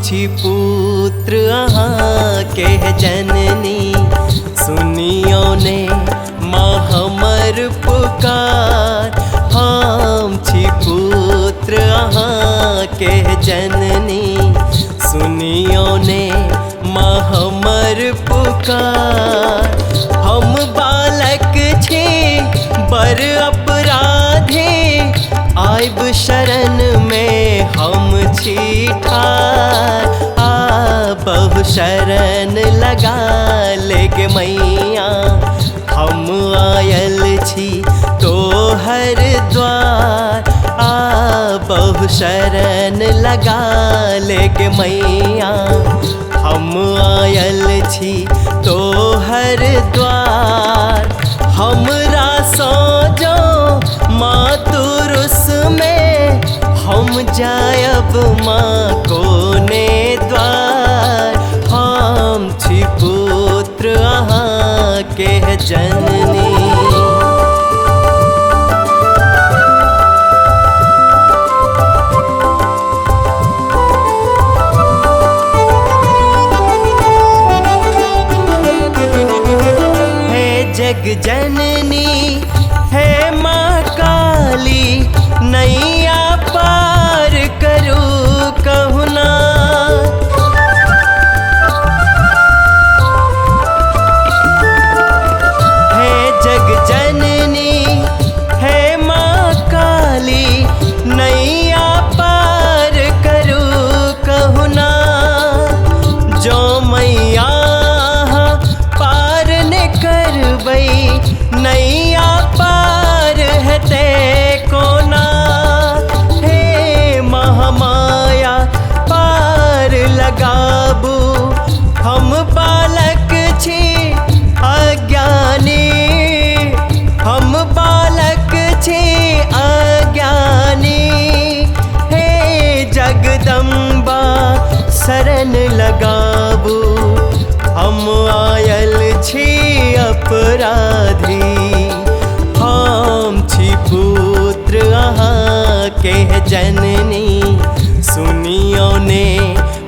छी पुत्र अहाँ के जननी, सुनियो ने माँ हमर पुकार। हम छी पुत्र अहाँ के जननी, सुनियो ने माँ हमर पुकार। हम बालक छी बर अपराधी, आइब शरण में हम छी ठार। बहु शरण लगा लेगे मैया, हम आयल छी तोहर द्वार। बहु शरण लगा लेगे मैया, हम आयल छी तोहर द्वार। हमरा सोजो मातुरुस में, हम जायब माँ कोने द्वार। हम छी पुत्र अहाँ के जननी। जग जननी है माँ काली, नैया पार करू कहुना। है जग जननी है माँ काली, नैया पार करू कहुना। जो मैया नैया पार हते कोना। हे महामाया पार लगाबू, हम बालक छी अज्ञानी। हम बालक छी अज्ञानी। हे जगदम्बा शरण लगाबू, हम आयल छी अपराधी। हम छी पुत्र अहाँ के जननी, सुनियो ने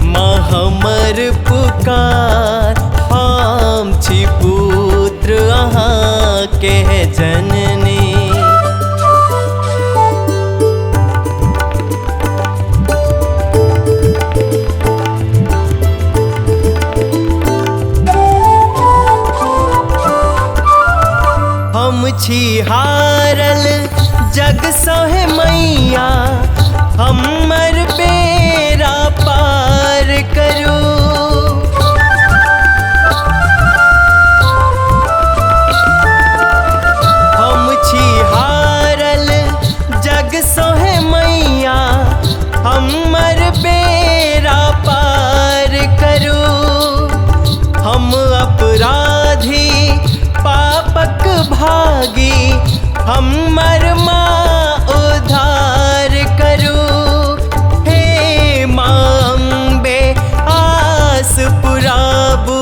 माँ हमर पुकार। हम छी पुत्र अहाँ के जननी। हम छी हारल जग सोहे मैया, हमर बेड़ा पार करू। हम छी हारल जग सोहे मैया, हमर बेड़ा पार करू। हम अपराधी पापक भागी, हमर माँ उद्धार करू। हे माँ अम्बे आस पुराबू,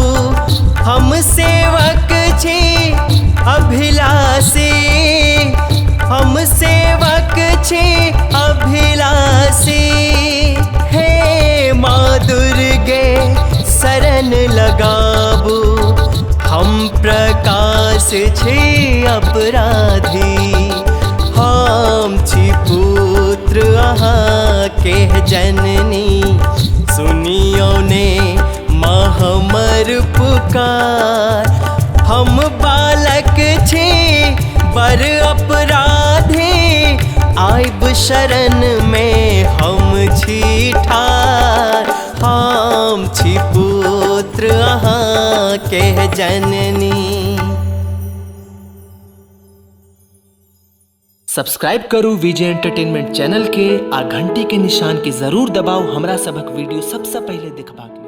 हम सेवक छी अभिलाषी। हम सेवक छी अभिलाषी। हे माँ दुर्गे शरण लगाबू, हम प्रकाश छी अपराधी। हम छी पुत्र अहाँ के जननी, सुनियो ने माँ हमर पुकार। हम बालक छी बर अपराधी, आइब शरण में हम छी ठार। हम छी पुत्र अहाँ के जननी। सब्सक्राइब करू विजय एंटरटेनमेंट चैनल के आ घंटी के निशान के जरूर दबाओ, हमरा सबक वीडियो सबसे पहले देखबाक।